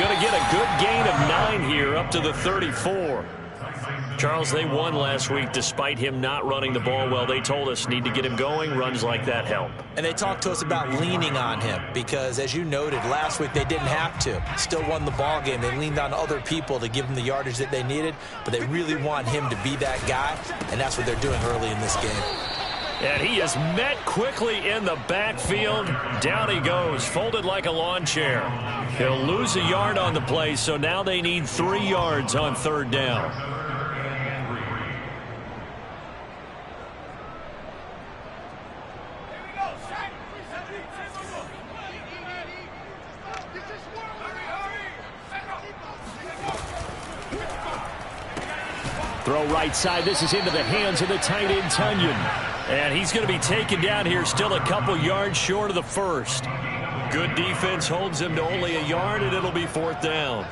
going to get a good gain of 9 here up to the 34. Charles, they won last week despite him not running the ball well. They told us need to get him going. Runs like that help. And they talked to us about leaning on him because, as you noted, last week they didn't have to. Still won the ball game. They leaned on other people to give them the yardage that they needed, but they really want him to be that guy, and that's what they're doing early in this game. And he is met quickly in the backfield. Down he goes, folded like a lawn chair. He'll lose a yard on the play, so now they need 3 yards on 3rd down. Throw right side. This is into the hands of the tight end, Tunyon. And he's going to be taken down here, still a couple yards short of the first. Good defense holds him to only a yard, and it'll be 4th down.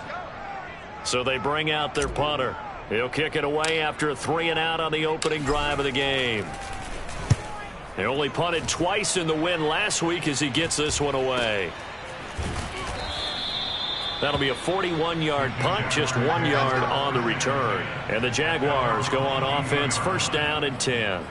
So they bring out their punter. He'll kick it away after a 3-and-out on the opening drive of the game. They only punted twice in the win last week as he gets this one away. That'll be a 41-yard punt, just 1 yard on the return. And the Jaguars go on offense, 1st down and 10.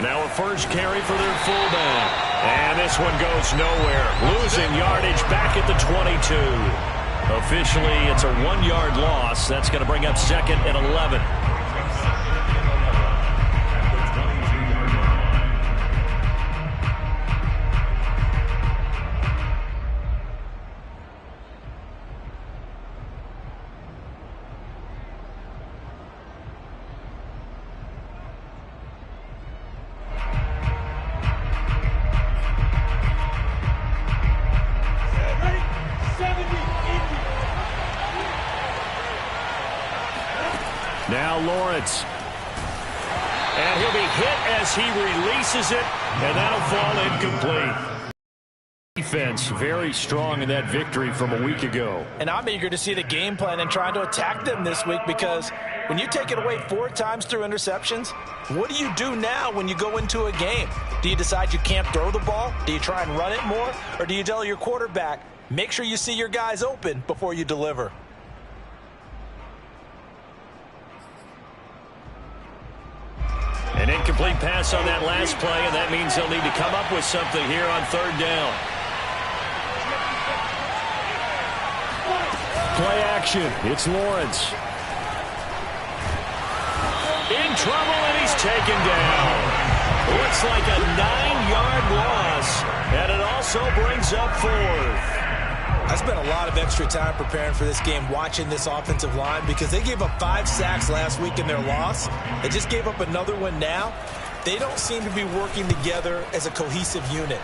Now a first carry for their fullback. And this one goes nowhere. Losing yardage back at the 22. Officially, it's a 1-yard loss. That's going to bring up 2nd and 11. Now Lawrence. And he'll be hit as he releases it, and that'll fall incomplete. Defense very strong in that victory from a week ago. And I'm eager to see the game plan and trying to attack them this week, because when you take it away 4 times through interceptions, what do you do now when you go into a game? Do you decide you can't throw the ball? Do you try and run it more? Or do you tell your quarterback, make sure you see your guys open before you deliver? An incomplete pass on that last play, and that means they'll need to come up with something here on 3rd down. Play action. It's Lawrence. In trouble, and he's taken down. Looks like a 9-yard loss, and it also brings up 4th. I spent a lot of extra time preparing for this game, watching this offensive line, because they gave up 5 sacks last week in their loss. They just gave up another one now. They don't seem to be working together as a cohesive unit.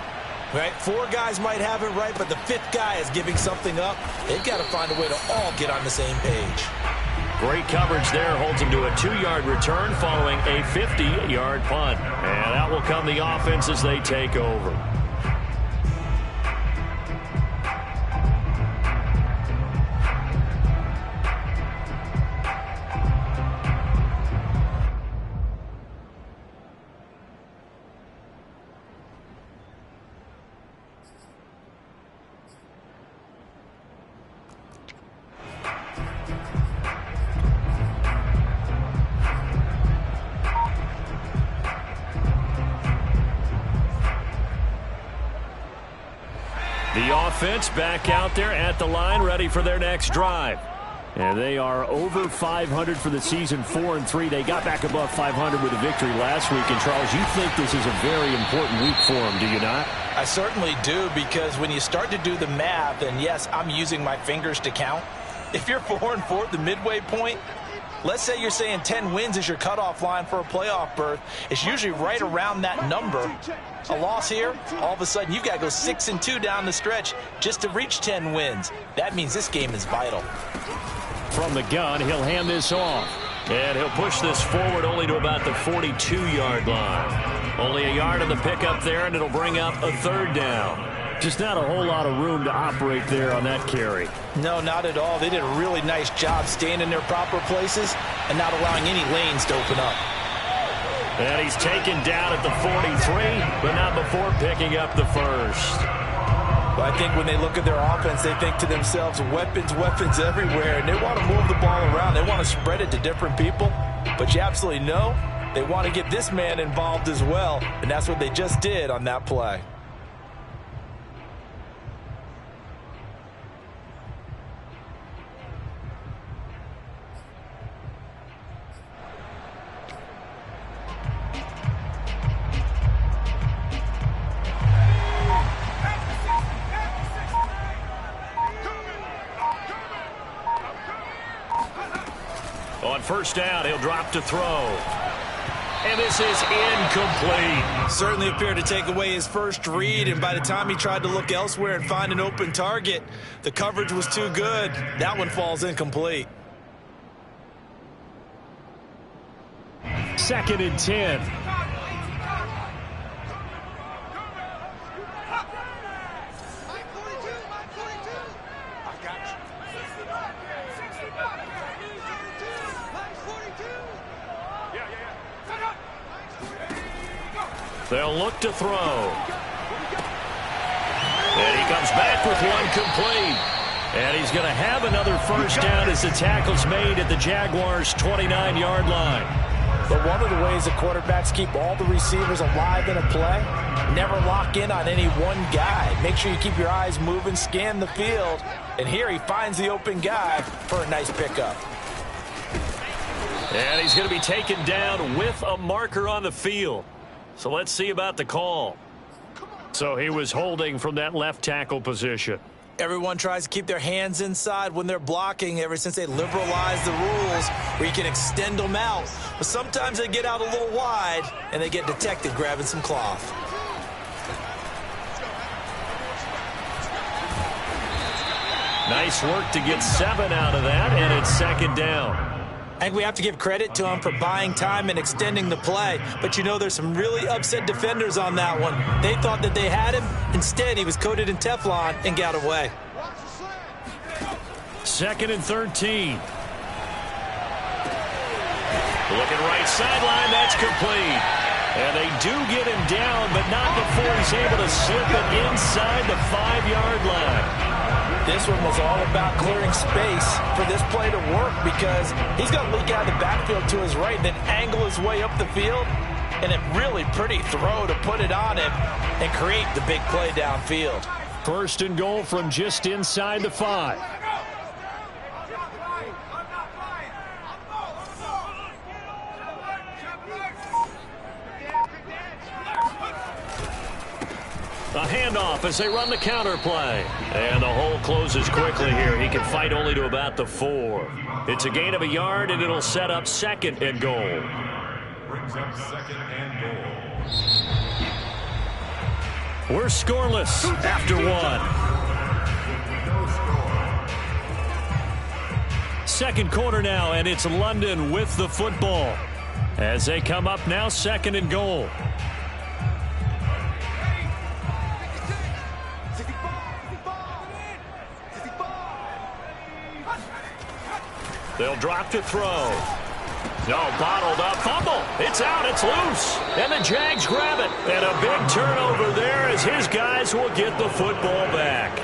Right? 4 guys might have it right, but the 5th guy is giving something up. They've got to find a way to all get on the same page. Great coverage there, holds him to a 2-yard return following a 50-yard punt. And out will come the offense as they take over. The offense back out there at the line, ready for their next drive. And they are over 500 for the season, 4-3. They got back above 500 with a victory last week. And, Charles, you think this is a very important week for them, do you not? I certainly do, because when you start to do the math, and, yes, I'm using my fingers to count. If you're 4-4 at the midway point, let's say you're saying 10 wins is your cutoff line for a playoff berth. It's usually right around that number. A loss here, all of a sudden you've got to go 6-2 down the stretch just to reach 10 wins. That means this game is vital. from the gun. He'll hand this off. And he'll push this forward only to about the 42-yard line. Only a yard on the pickup there, and it'll bring up a third down. Just not a whole lot of room to operate there on that carry. No, not at all. They did a really nice job staying in their proper places and not allowing any lanes to open up. And he's taken down at the 43, but not before picking up the first. Well, I think when they look at their offense, they think to themselves, weapons, weapons everywhere, and they want to move the ball around. They want to spread it to different people, but you absolutely know they want to get this man involved as well, and that's what they just did on that play. On first down, he'll drop to throw. And this is incomplete. Certainly appeared to take away his first read, and by the time he tried to look elsewhere and find an open target, the coverage was too good. That one falls incomplete. 2nd and 10. They'll look to throw. And he comes back with one complete. And he's going to have another first down as the tackle's made at the Jaguars' 29-yard line. But one of the ways the quarterbacks keep all the receivers alive in a play, never lock in on any one guy. Make sure you keep your eyes moving, scan the field. And here he finds the open guy for a nice pickup. And he's going to be taken down with a marker on the field. So let's see about the call. So he was holding from that left tackle position. Everyone tries to keep their hands inside when they're blocking ever since they liberalized the rules where you can extend them out. But sometimes they get out a little wide and they get detected grabbing some cloth. Nice work to get 7 out of that, and it's 2nd down. I think we have to give credit to him for buying time and extending the play. But, you know, there's some really upset defenders on that one. They thought that they had him. Instead, he was coated in Teflon and got away. 2nd and 13. Looking right sideline. That's complete. And they do get him down, but not before he's able to slip it inside the 5-yard line. This one was all about clearing space for this play to work because he's going to leak out of the backfield to his right and then angle his way up the field. And a really pretty throw to put it on him and create the big play downfield. 1st and goal from just inside the 5. A handoff as they run the counter play. And the hole closes quickly here. He can fight only to about the 4. It's a gain of a yard, and it'll set up 2nd and goal. Brings up 2nd and goal. We're scoreless after 1. 2nd quarter now, and it's London with the football. As they come up now, 2nd and goal. They'll drop to throw. No, bottled up. Fumble. It's out. It's loose. And the Jags grab it. And a big turnover there as his guys will get the football back.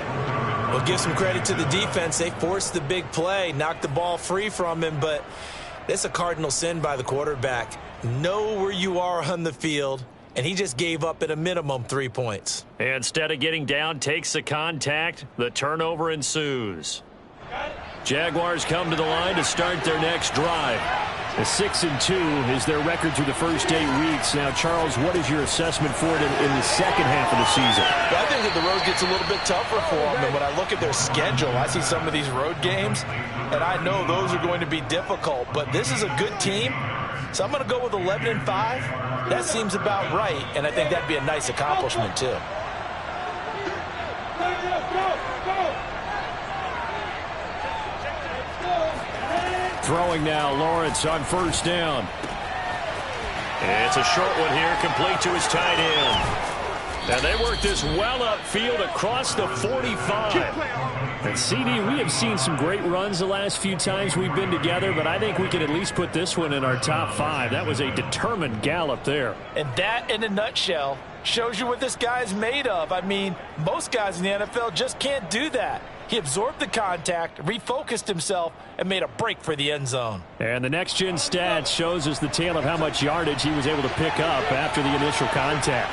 Well, give some credit to the defense. They forced the big play, knocked the ball free from him, but that's a cardinal sin by the quarterback. Know where you are on the field, and he just gave up at a minimum 3 points. Instead of getting down, takes the contact. The turnover ensues. Jaguars come to the line to start their next drive. A 6-2 is their record through the first 8 weeks. Now, Charles, what is your assessment for it in the second half of the season? Well, I think that the road gets a little bit tougher for them. And when I look at their schedule, I see some of these road games, and I know those are going to be difficult. But this is a good team, so I'm going to go with 11-5. That seems about right, and I think that'd be a nice accomplishment, too. Throwing now, Lawrence on first down. It's a short one here, complete to his tight end. And they work this well upfield across the 45. And CD, we have seen some great runs the last few times we've been together, but I think we can at least put this one in our top 5. That was a determined gallop there. And that, in a nutshell, shows you what this guy's made of. I mean, most guys in the NFL just can't do that. He absorbed the contact, refocused himself, and made a break for the end zone. And the next-gen stats shows us the tale of how much yardage he was able to pick up after the initial contact.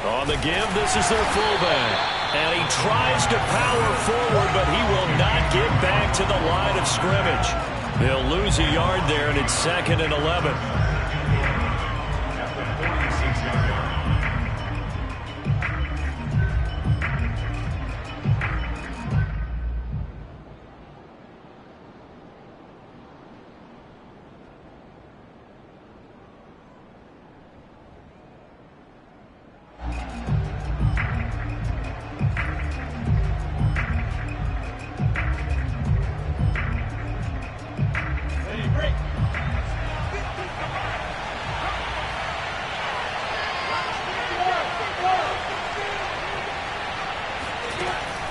On the give, this is their fullback. And he tries to power forward, but he will not get back to the line of scrimmage. He'll lose a yard there, and it's 2nd and 11.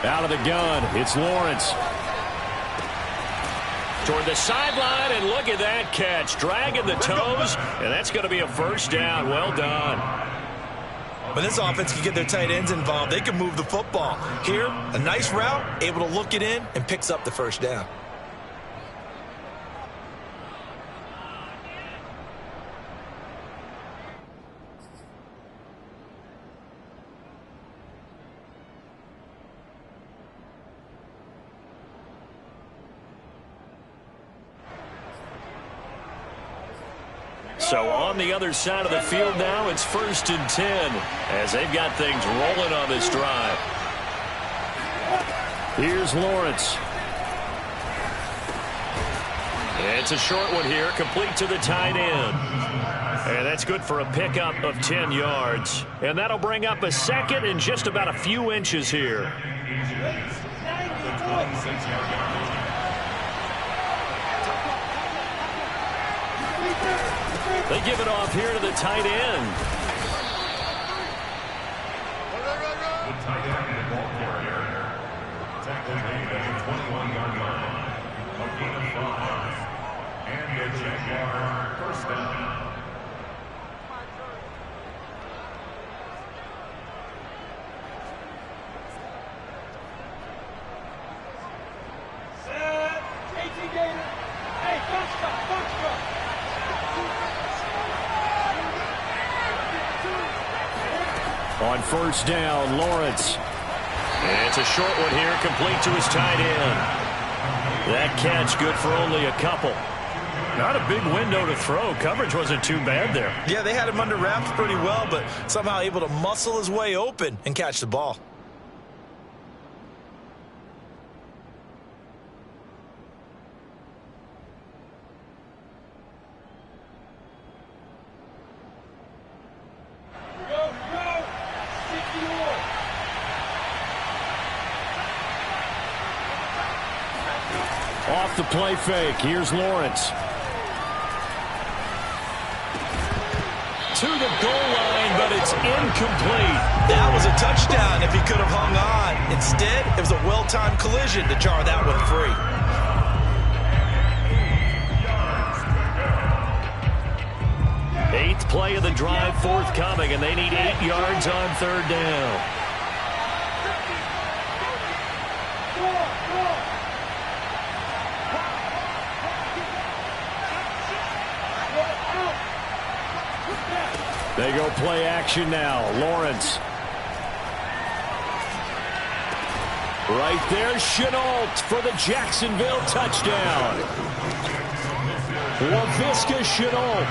Out of the gun, it's Lawrence. Toward the sideline, and look at that catch. Dragging the toes, and that's going to be a first down. Well done. When this offense can get their tight ends involved, they can move the football. Here, a nice route, able to look it in, and picks up the first down. So on the other side of the field now, it's 1st and 10 as they've got things rolling on this drive. Here's Lawrence. It's a short one here, complete to the tight end. And that's good for a pickup of 10 yards. And that'll bring up a 2nd and just about a few inches here. They give it off here to the tight end. The tight end and the ball carrier. Tackle made at the 21-yard line. A gain of 5. And the Jaguar first down. On first down, Lawrence. And it's a short one here, complete to his tight end. That catch good for only a couple. Not a big window to throw. Coverage wasn't too bad there. Yeah, they had him under wraps pretty well, but somehow able to muscle his way open and catch the ball. Off the play fake, here's Lawrence. To the goal line, but it's incomplete. That was a touchdown if he could have hung on. Instead, it was a well-timed collision to jar that one free. Eighth play of the drive forthcoming, and they need 8 yards on 3rd down. They go play action now. Lawrence. Right there, Chenault for the Jacksonville touchdown. LaVisca Chenault,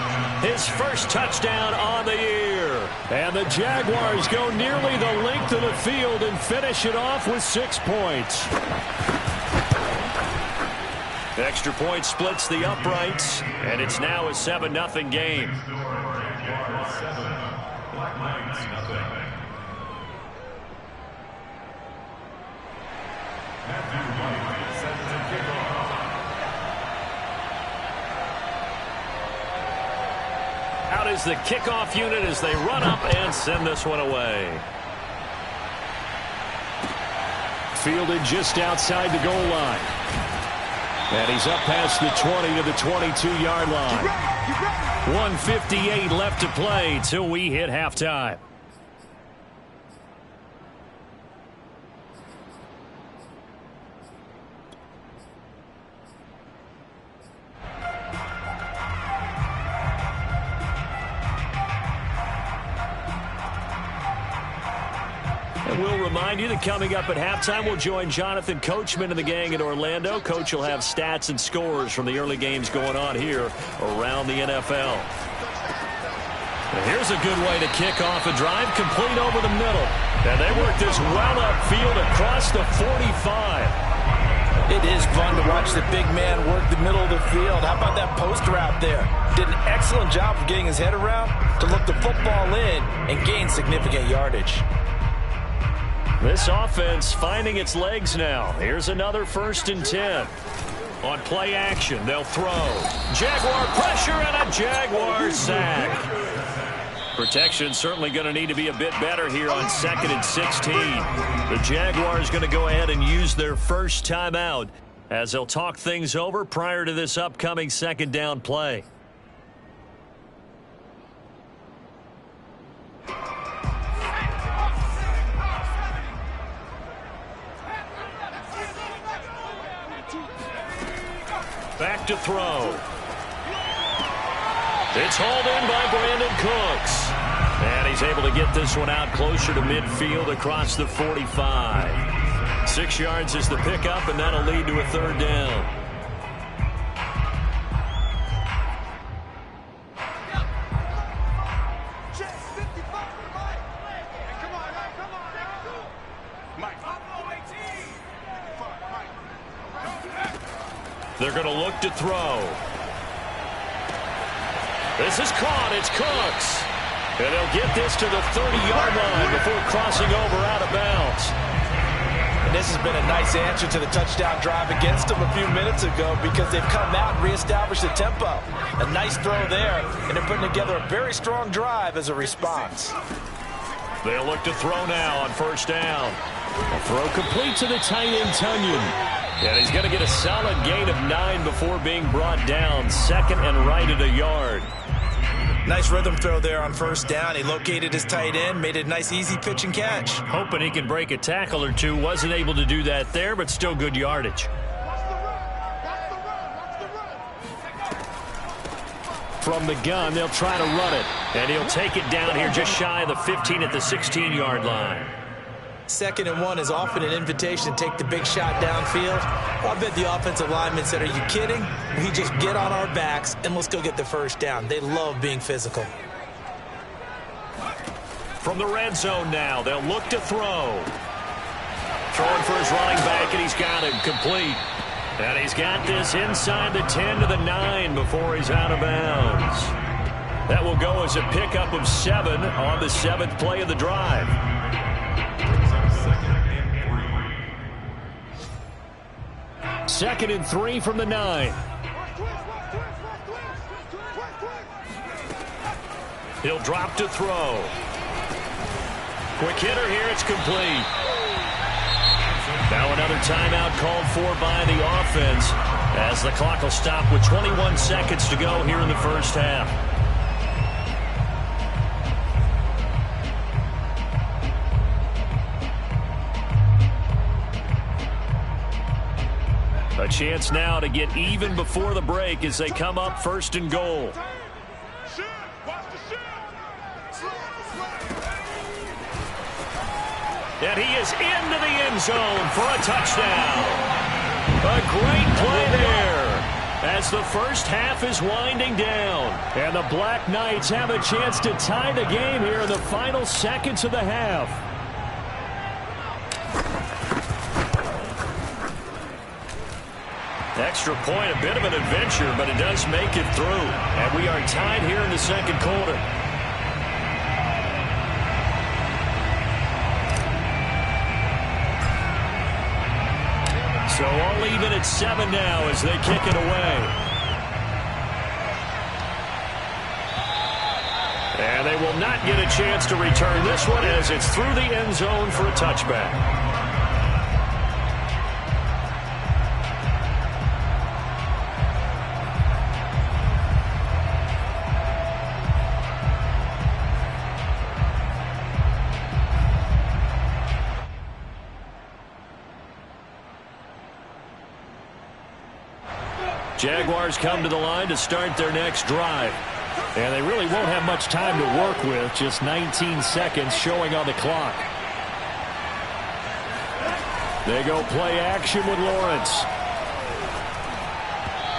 his first touchdown on the year. And the Jaguars go nearly the length of the field and finish it off with 6 points. Extra point splits the uprights, and it's now a 7-0 game. Out is the kickoff unit as they run up and send this one away. Fielded just outside the goal line. And he's up past the 20 to the 22-yard line. 1:58 left to play till we hit halftime. We'll remind you that coming up at halftime, we'll join Jonathan Coachman and the gang in Orlando. Coach will have stats and scores from the early games going on here around the NFL. And here's a good way to kick off a drive, complete over the middle. And they work this well upfield across the 45. It is fun to watch the big man work the middle of the field. How about that post route there? Did an excellent job of getting his head around to look the football in and gain significant yardage. This offense finding its legs now. Here's another 1st and 10. On play action, they'll throw. Jaguar pressure and a Jaguar sack. Protection certainly going to need to be a bit better here on 2nd and 16. The Jaguars going to go ahead and use their first timeout as they'll talk things over prior to this upcoming 2nd down play. Back to throw. It's hauled in by Brandon Cooks. And he's able to get this one out closer to midfield across the 45. 6 yards is the pickup, and that'll lead to a 3rd down. They're going to look to throw. This is caught. It's Cooks. And they'll get this to the 30-yard line before crossing over out of bounds. And this has been a nice answer to the touchdown drive against them a few minutes ago because they've come out and reestablished the tempo. A nice throw there, and they're putting together a very strong drive as a response. They'll look to throw now on 1st down. A throw complete to the tight end, Tunyon. And he's going to get a solid gain of 9 before being brought down. 2nd and right at a yard. Nice rhythm throw there on 1st down. He located his tight end, made it a nice easy pitch and catch. Hoping he can break a tackle or two. Wasn't able to do that there, but still good yardage. From the gun, they'll try to run it. And he'll take it down here just shy of the 15 at the 16-yard line. 2nd and 1 is often an invitation to take the big shot downfield. I bet the offensive linemen said, are you kidding? We just get on our backs and let's go get the 1st down. They love being physical. From the red zone now, they'll look to throw. Throwing for his running back, and he's got him complete. And he's got this inside the 10 to the 9 before he's out of bounds. That will go as a pickup of 7 on the 7th play of the drive. 2nd and 3 from the 9. He'll drop to throw. Quick hitter here, it's complete. Now another timeout called for by the offense as the clock will stop with 21 seconds to go here in the 1st half. A chance now to get even before the break as they come up 1st and goal. And he is into the end zone for a touchdown. A great play there as the 1st half is winding down. And the Black Knights have a chance to tie the game here in the final seconds of the half. Extra point, a bit of an adventure, but it does make it through. And we are tied here in the 2nd quarter. So all even at 7 now as they kick it away. And they will not get a chance to return this one as it's through the end zone for a touchback. Jaguars come to the line to start their next drive. And they really won't have much time to work with. Just 19 seconds showing on the clock. They go play action with Lawrence.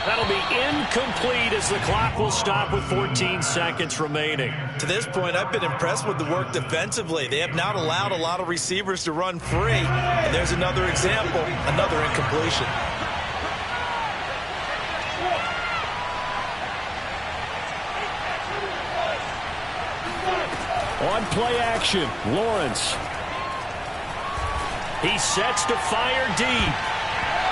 That'll be incomplete as the clock will stop with 14 seconds remaining. To this point, I've been impressed with the work defensively. They have not allowed a lot of receivers to run free. And there's another example, another incompletion. On play action, Lawrence. He sets to fire deep.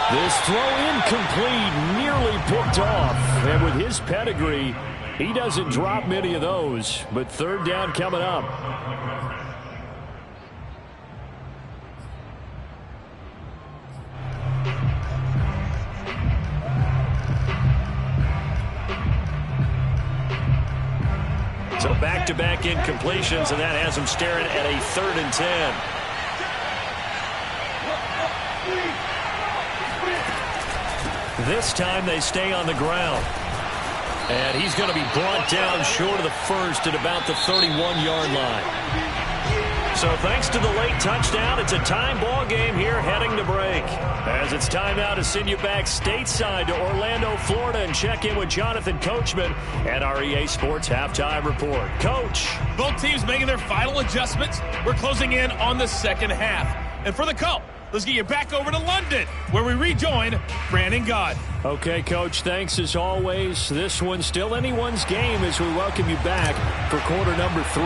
This throw incomplete, nearly picked off. And with his pedigree, he doesn't drop many of those. But third down coming up. So back-to-back incompletions, and that has them staring at a 3rd and 10. This time they stay on the ground. And he's going to be brought down short of the first at about the 31-yard line. So thanks to the late touchdown, it's a time ball game here heading to break. As it's time now to send you back stateside to Orlando, Florida, and check in with Jonathan Coachman at our EA Sports Halftime Report. Coach. Both teams making their final adjustments. We're closing in on the second half. And for the call, let's get you back over to London, where we rejoin Brandon Gaud. Okay, Coach, thanks as always. This one's still anyone's game as we welcome you back for quarter number 3.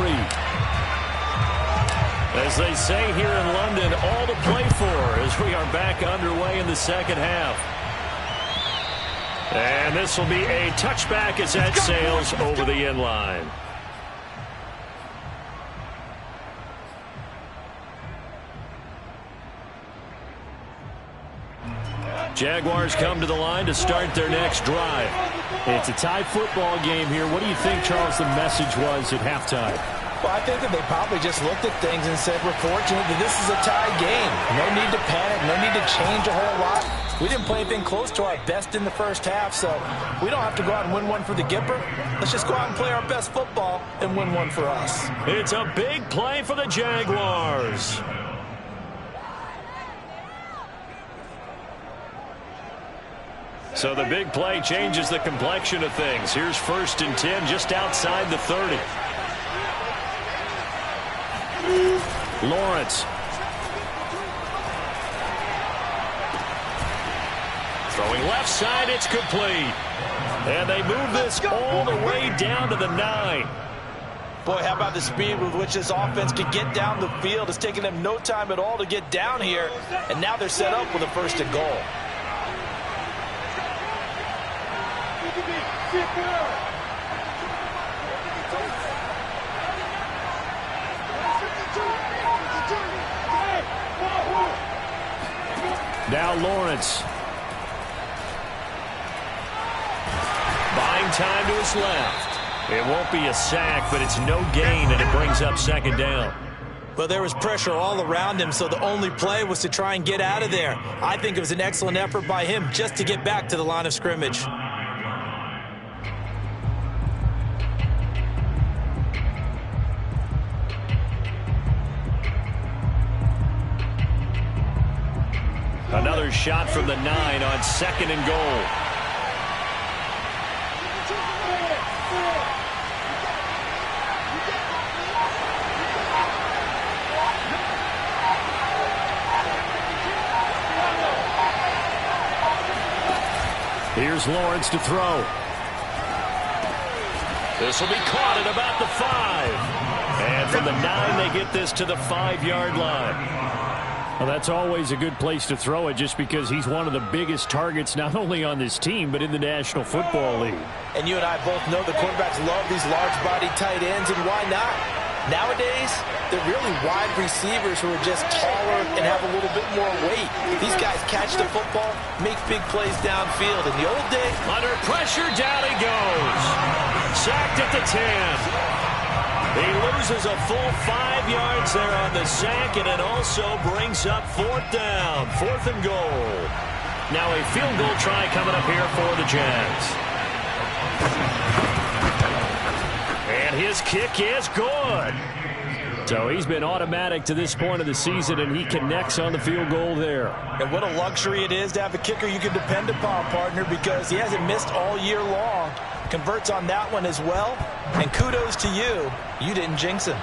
As they say here in London, all to play for as we are back underway in the second half. And this will be a touchback as that sails over the end line. Jaguars come to the line to start their next drive. It's a tie football game here. What do you think, Charles, the message was at halftime? Well, I think that they probably just looked at things and said, we're fortunate that this is a tie game. No need to panic, no need to change a whole lot. We didn't play anything close to our best in the first half, so we don't have to go out and win one for the Gipper. Let's just go out and play our best football and win one for us. It's a big play for the Jaguars. So the big play changes the complexion of things. Here's 1st and 10 just outside the 30. Lawrence. Throwing left side, it's complete. And they move this all the way down to the 9. Boy, how about the speed with which this offense can get down the field. It's taken them no time at all to get down here. And now they're set up with a 1st and goal. Now Lawrence. Buying time to his left. It won't be a sack, but it's no gain, and it brings up 2nd down. Well, there was pressure all around him, so the only play was to try and get out of there. I think it was an excellent effort by him just to get back to the line of scrimmage. Another shot from the 9 on 2nd and goal. Here's Lawrence to throw. This will be caught at about the 5. And from the 9, they get this to the 5-yard line. Well, that's always a good place to throw it just because he's one of the biggest targets not only on this team but in the National Football League. And you and I both know the quarterbacks love these large-bodied tight ends, and why not? Nowadays, they're really wide receivers who are just taller and have a little bit more weight. These guys catch the football, make big plays downfield. In the old days, under pressure, down he goes. Sacked at the 10. He loses a full 5 yards there on the sack, and it also brings up 4th down. 4th and goal. Now a field goal try coming up here for the Jags. And his kick is good. So he's been automatic to this point of the season, and he connects on the field goal there. And what a luxury it is to have a kicker you can depend upon, partner, because he hasn't missed all year long. Converts on that one as well. And kudos to you. You didn't jinx him.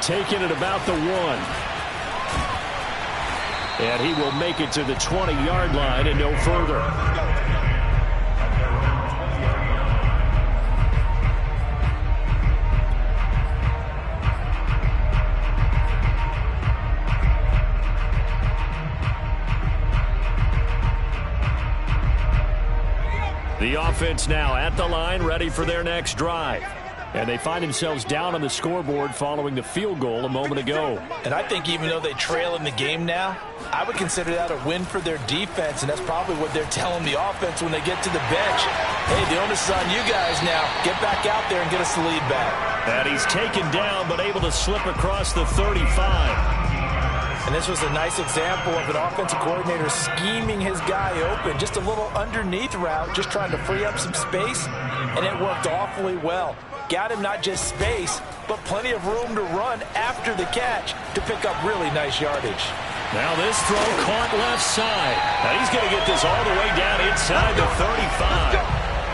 Taking it about the 1. And he will make it to the 20-yard line and no further. The offense now at the line, ready for their next drive. And they find themselves down on the scoreboard following the field goal a moment ago. And I think even though they trail in the game now, I would consider that a win for their defense, and that's probably what they're telling the offense when they get to the bench. Hey, the onus is on you guys now. Get back out there and get us the lead back. And he's taken down but able to slip across the 35. And this was a nice example of an offensive coordinator scheming his guy open. Just a little underneath route, just trying to free up some space, and it worked awfully well. Got him not just space, but plenty of room to run after the catch to pick up really nice yardage. Now this throw caught left side. Now he's going to get this all the way down inside the 35.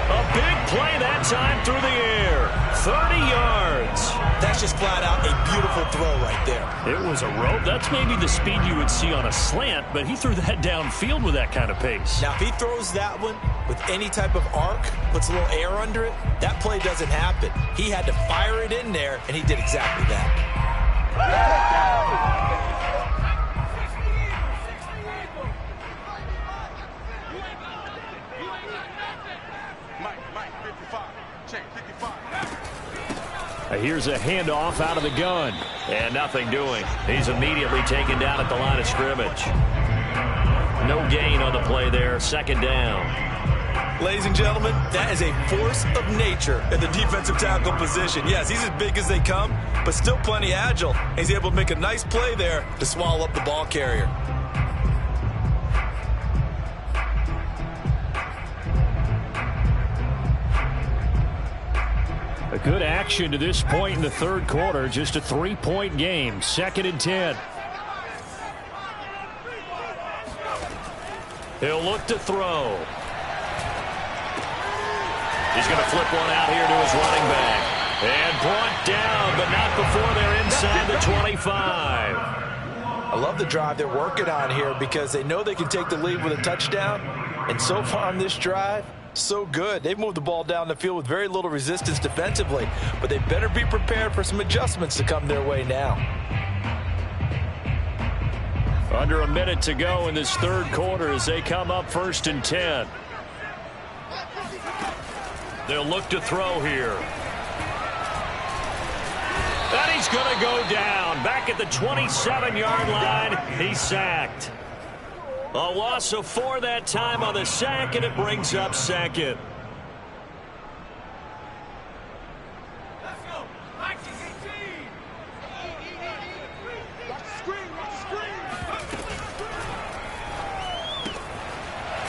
A big play that time through the air. 30 yards. That's just flat out a beautiful throw right there. It was a rope. That's maybe the speed you would see on a slant, but he threw that downfield with that kind of pace. Now, if he throws that one with any type of arc, puts a little air under it, that play doesn't happen. He had to fire it in there, and he did exactly that. Here's a handoff out of the gun. And nothing doing. He's immediately taken down at the line of scrimmage. No gain on the play there. 2nd down. Ladies and gentlemen, that is a force of nature at the defensive tackle position. Yes, he's as big as they come, but still plenty agile. He's able to make a nice play there to swallow up the ball carrier. A good action to this point in the 3rd quarter. Just a 3-point game. 2nd and 10. He'll look to throw. He's going to flip one out here to his running back. And brought down, but not before they're inside the 25. I love the drive they're working on here because they know they can take the lead with a touchdown. And so far on this drive, so good. They've moved the ball down the field with very little resistance defensively, but they better be prepared for some adjustments to come their way now. Under a minute to go in this 3rd quarter as they come up 1st and 10. They'll look to throw here. And he's going to go down. Back at the 27-yard line, he's sacked. A loss of 4 that time on the sack, and it brings up 2nd.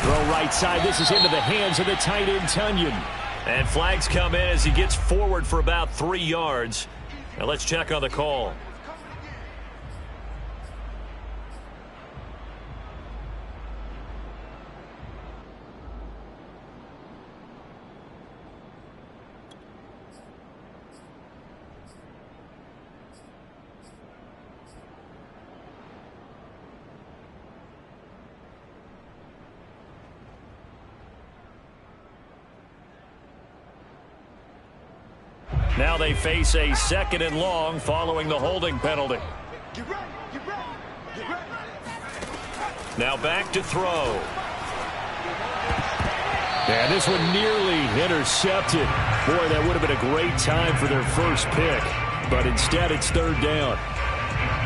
Throw right side. This is into the hands of the tight end, Tunyon. And flags come in as he gets forward for about 3 yards. Now let's check on the call. Now they face a 2nd and long following the holding penalty. Now back to throw. And this one nearly intercepted. Boy, that would have been a great time for their first pick. But instead, it's third down.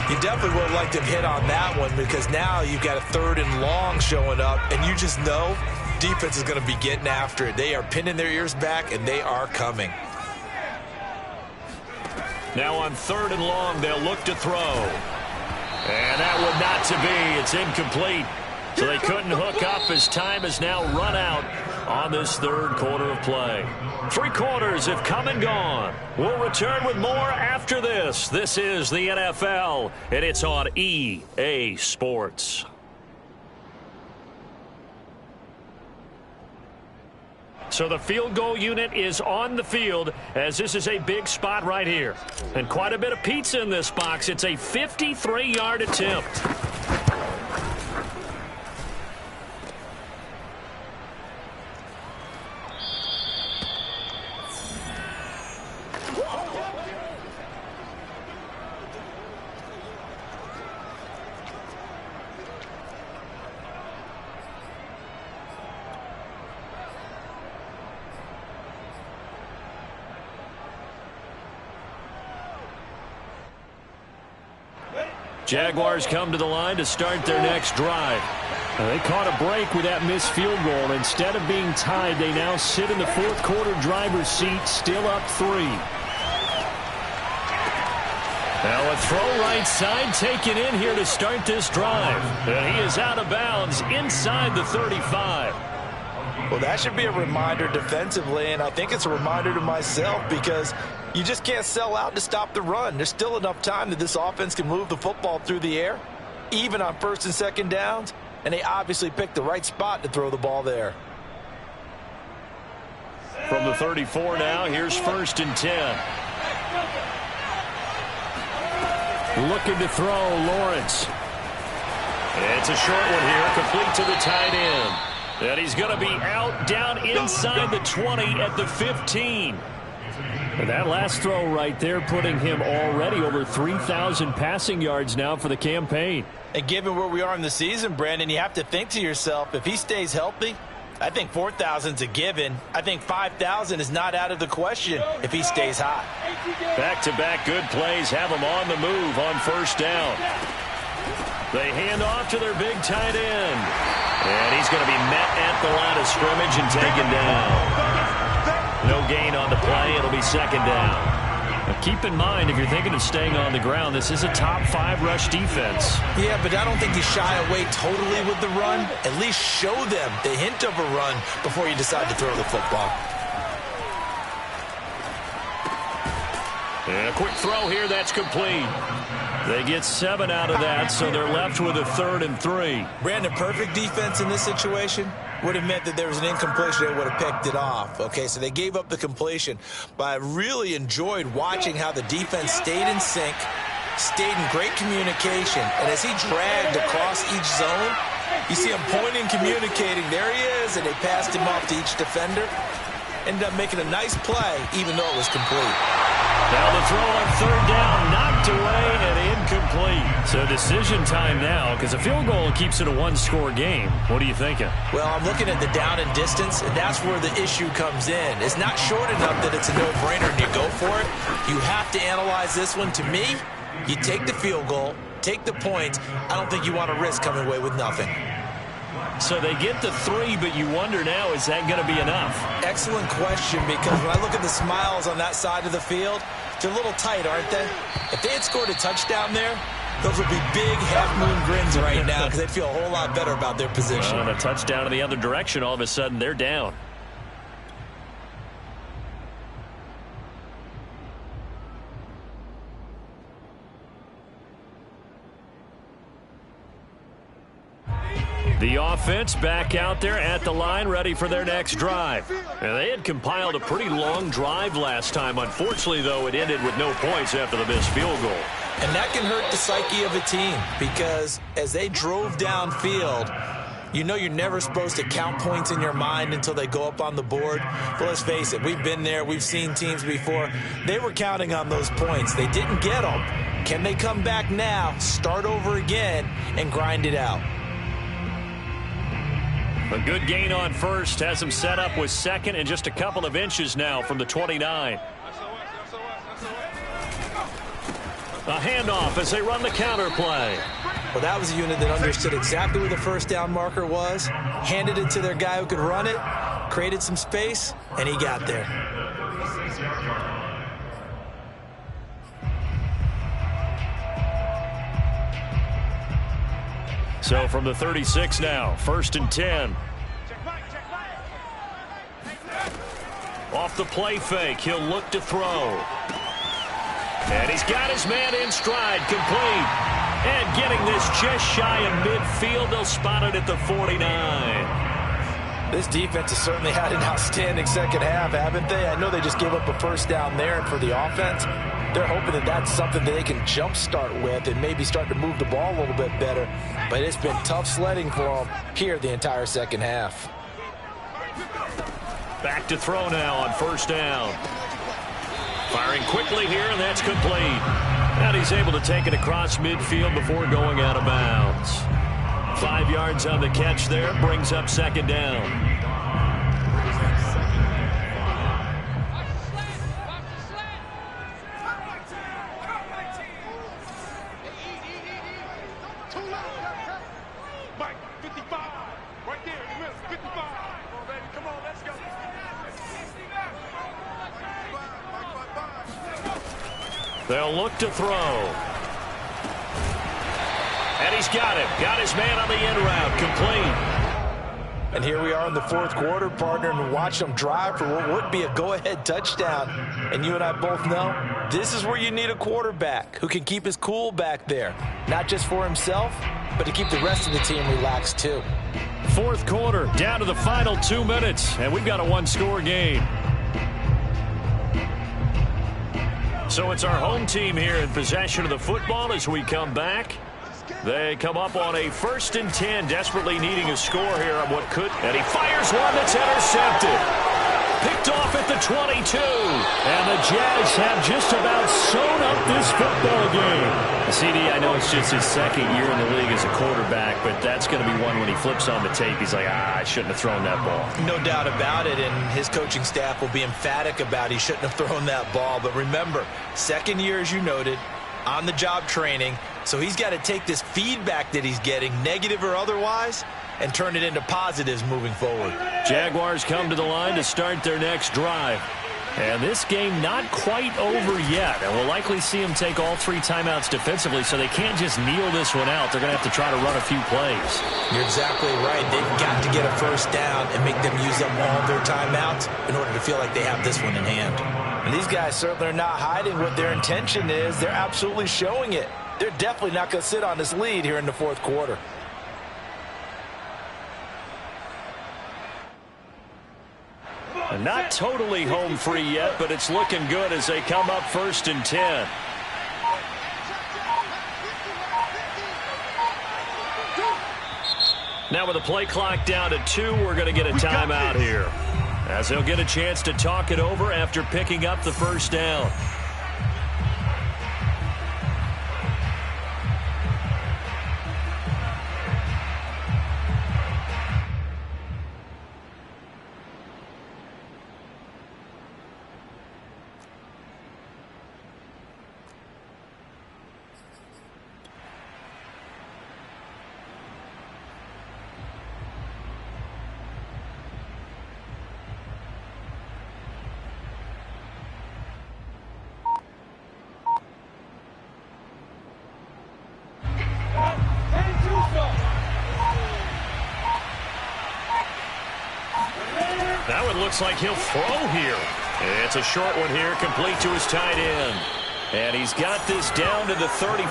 You definitely would have liked to have hit on that one because now you've got a 3rd and long showing up, and you just know defense is going to be getting after it. They are pinning their ears back, and they are coming. Now on 3rd and long, they'll look to throw. And that one not to be. It's incomplete. So they couldn't hook up as time has now run out on this 3rd quarter of play. 3 quarters have come and gone. We'll return with more after this. This is the NFL, and it's on EA Sports. So the field goal unit is on the field as this is a big spot right here. And quite a bit of pizza in this box. It's a 53-yard attempt. Jaguars come to the line to start their next drive. They caught a break with that missed field goal. Instead of being tied, they now sit in the 4th quarter driver's seat, still up 3. Now a throw right side taken in here to start this drive. And he is out of bounds inside the 35. Well, that should be a reminder defensively, and I think it's a reminder to myself because you just can't sell out to stop the run. There's still enough time that this offense can move the football through the air, even on 1st and 2nd downs, and they obviously picked the right spot to throw the ball there. From the 34 now, here's 1st and 10. Looking to throw, Lawrence. It's a short one here, complete to the tight end. And he's going to be out down inside the 20 at the 15. And that last throw right there putting him already over 3,000 passing yards now for the campaign. And given where we are in the season, Brandon, you have to think to yourself, if he stays healthy, I think 4,000's a given. I think 5,000 is not out of the question if he stays hot. Back-to-back good plays have him on the move on 1st down. They hand off to their big tight end. And he's going to be met at the line of scrimmage and taken down. No gain on the play. It'll be 2nd down. Now keep in mind, if you're thinking of staying on the ground, this is a top 5 rush defense. Yeah, but I don't think you shy away totally with the run. At least show them the hint of a run before you decide to throw the football. And a quick throw here, that's complete. They get 7 out of that, so they're left with a 3rd and 3. Brandon, perfect defense in this situation would have meant that there was an incompletion. They would have picked it off. Okay, so they gave up the completion. But I really enjoyed watching how the defense stayed in sync, stayed in great communication. And as he dragged across each zone, you see him pointing, communicating. There he is, and they passed him off to each defender. Ended up making a nice play, even though it was complete. Now the throw on 3rd down, knocked away and incomplete. So decision time now, because a field goal keeps it a 1-score game. What are you thinking? Well, I'm looking at the down and distance, and that's where the issue comes in. It's not short enough that it's a no-brainer and you go for it. You have to analyze this one. To me, you take the field goal, take the point. I don't think you want to risk coming away with nothing. So they get the 3, but you wonder now, is that going to be enough? Excellent question, because when I look at the smiles on that side of the field, they're a little tight, aren't they? If they had scored a touchdown there, those would be big half-moon grins right now because they'd feel a whole lot better about their position. And a touchdown in the other direction, all of a sudden they're down. The offense back out there at the line, ready for their next drive. And they had compiled a pretty long drive last time. Unfortunately, though, it ended with no points after the missed field goal. And that can hurt the psyche of a team because as they drove downfield, you know you're never supposed to count points in your mind until they go up on the board. But let's face it, we've been there. We've seen teams before. They were counting on those points. They didn't get them. Can they come back now, start over again, and grind it out? A good gain on first has him set up with second and just a couple of inches now from the 29. A handoff as they run the counter play. Well, that was a unit that understood exactly where the first down marker was, handed it to their guy who could run it, created some space, and he got there. So from the 36 now, 1st and 10. Off the play fake, he'll look to throw. And he's got his man in stride, complete. And getting this just shy of midfield, they'll spot it at the 49. This defense has certainly had an outstanding second half, haven't they? I know they just gave up a first down there, and for the offense, they're hoping that that's something that they can jumpstart with and maybe start to move the ball a little bit better. But it's been tough sledding for them here the entire second half. Back to throw now on 1st down. Firing quickly here, and that's complete. And he's able to take it across midfield before going out of bounds. 5 yards on the catch there, brings up 2nd down. They'll look to throw. And he's got it. Got his man on the end route. Complete. And here we are in the 4th quarter, partner, and watch them drive for what would be a go-ahead touchdown. And you and I both know this is where you need a quarterback who can keep his cool back there. Not just for himself, but to keep the rest of the team relaxed too. 4th quarter, down to the final 2 minutes, and we've got a 1-score game. So it's our home team here in possession of the football as we come back. They come up on a 1st and 10, desperately needing a score here on what could. And he fires one that's intercepted. Picked off at the 22. And the Jazz have just about sewn up this football game. CD, I know it's just his 2nd year in the league as a quarterback, but that's going to be one when he flips on the tape. He's like, I shouldn't have thrown that ball. No doubt about it, and his coaching staff will be emphatic about he shouldn't have thrown that ball. But remember, 2nd year, as you noted, on-the-job training. So he's got to take this feedback that he's getting, negative or otherwise, and turn it into positives moving forward. Jaguars come to the line to start their next drive. And this game not quite over yet. And we'll likely see them take all 3 timeouts defensively, so they can't just kneel this one out. They're going to have to try to run a few plays. You're exactly right. They've got to get a first down and make them use up all their timeouts in order to feel like they have this one in hand. And these guys certainly are not hiding what their intention is. They're absolutely showing it. They're definitely not going to sit on this lead here in the 4th quarter. And not totally home free yet, but it's looking good as they come up 1st and 10. Now with the play clock down to 2, we're going to get a timeout here, as they'll get a chance to talk it over after picking up the 1st down. That one looks like he'll throw here. It's a short one here, complete to his tight end. And he's got this down to the 35.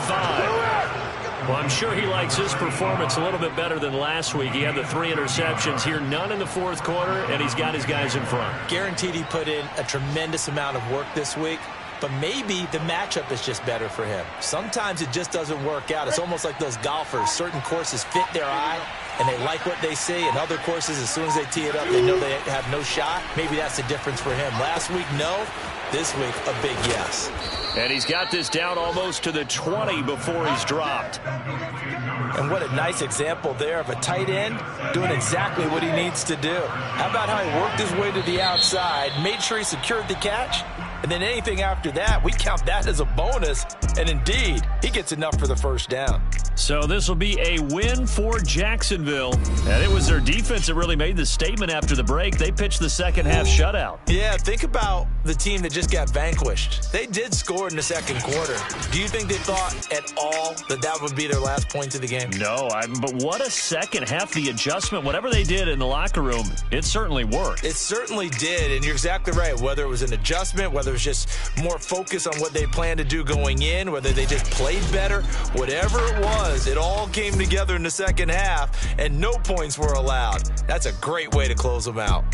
Well, I'm sure he likes his performance a little bit better than last week. He had the 3 interceptions here, none in the 4th quarter, and he's got his guys in front. Guaranteed he put in a tremendous amount of work this week, but maybe the matchup is just better for him. Sometimes it just doesn't work out. It's almost like those golfers. Certain courses fit their eye, and they like what they see. In other courses, as soon as they tee it up, they know they have no shot. Maybe that's the difference for him. Last week, no. This week, a big yes. And he's got this down almost to the 20 before he's dropped. And what a nice example there of a tight end doing exactly what he needs to do. How about how he worked his way to the outside, made sure he secured the catch, and then anything after that, we count that as a bonus. And indeed, he gets enough for the first down. So this will be a win for Jacksonville. And it was their defense that really made the statement after the break. They pitched the second half shutout. Yeah, think about the team that just got vanquished. They did score in the second quarter. Do you think they thought at all that that would be their last point of the game? No, but what a second half. The adjustment, whatever they did in the locker room, it certainly worked. It certainly did, and you're exactly right. Whether it was an adjustment, whether it was just more focus on what they planned to do going in, whether they just played better, whatever it was, it all came together in the second half, and no points were allowed. That's a great way to close them out.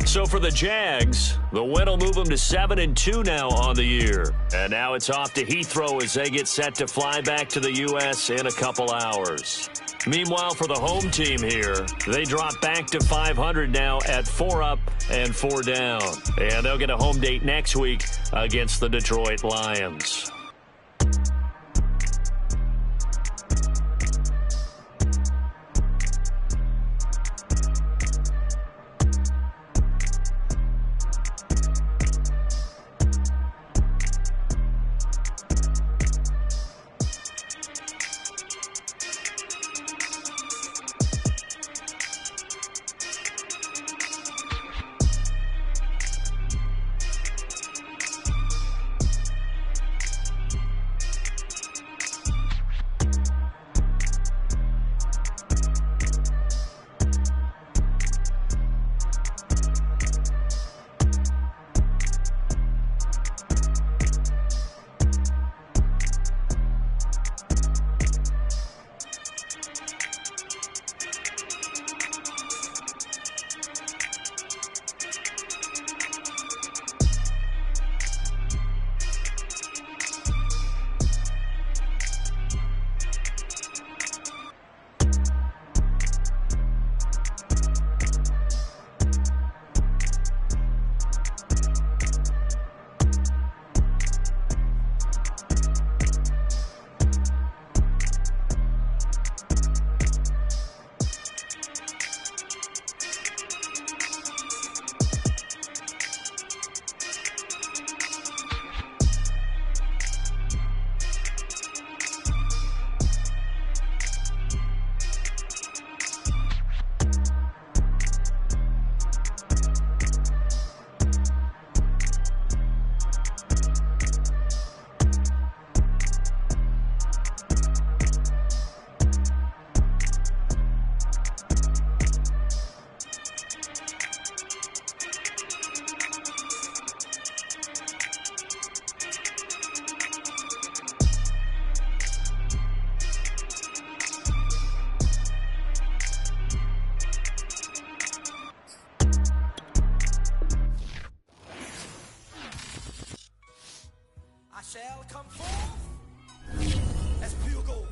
So for the Jags, the win will move them to 7-2 now on the year. And now it's off to Heathrow as they get set to fly back to the U.S. in a couple hours. Meanwhile, for the home team here, they drop back to 500 now at 4 up and 4 down. And they'll get a home date next week against the Detroit Lions. Shall come forth as pure gold.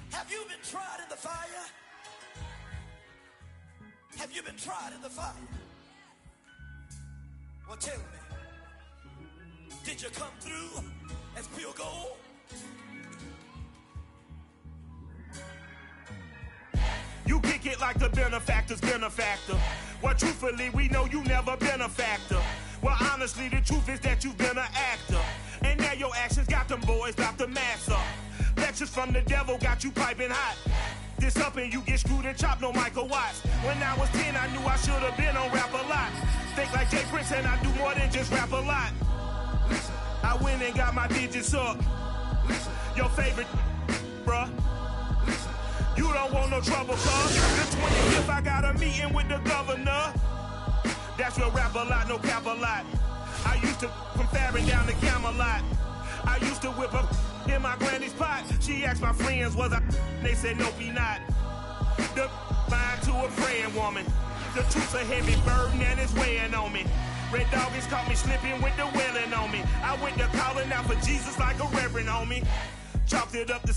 Have you been tried in the fire? Have you been tried in the fire? Well, tell me, did you come through as pure gold? You kick it like the benefactor's benefactor. Well, truthfully, we know you never been a factor. Well, honestly, the truth is that you've been an actor. And now your actions got them boys about to mass up. Lectures from the devil got you piping hot. This up and you get screwed and chopped, no Michael Watts. When I was 10, I knew I should have been on Rap a Lot. Think like Jay Prince and I do more than just rap a lot. Listen, I went and got my digits up. Listen, your favorite, bruh. Listen, you don't want no trouble, cuz. The 25th, I got a meeting with the governor. That's your rap a lot, no cap a lot. I used to from Farron down to Camelot. I used to whip up in my granny's pot. She asked my friends, was I? They said, nope, he not. The line to a praying woman. The truth's a heavy burden and it's weighing on me. Red Doggies caught me slipping with the wailing on me. I went to calling out for Jesus like a reverend homie. Chopped it up to